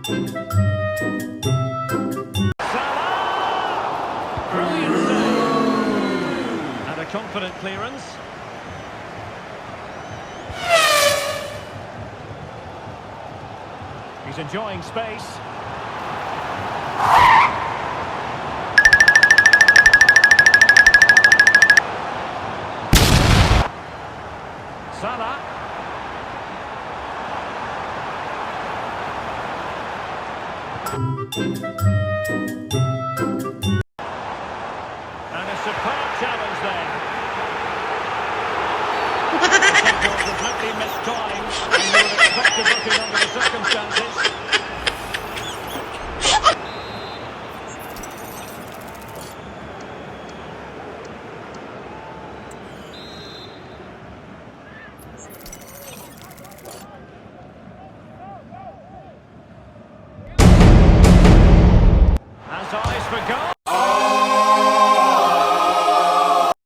Salah! Brilliant save. And a confident clearance. He's enjoying space. Salah. And a superb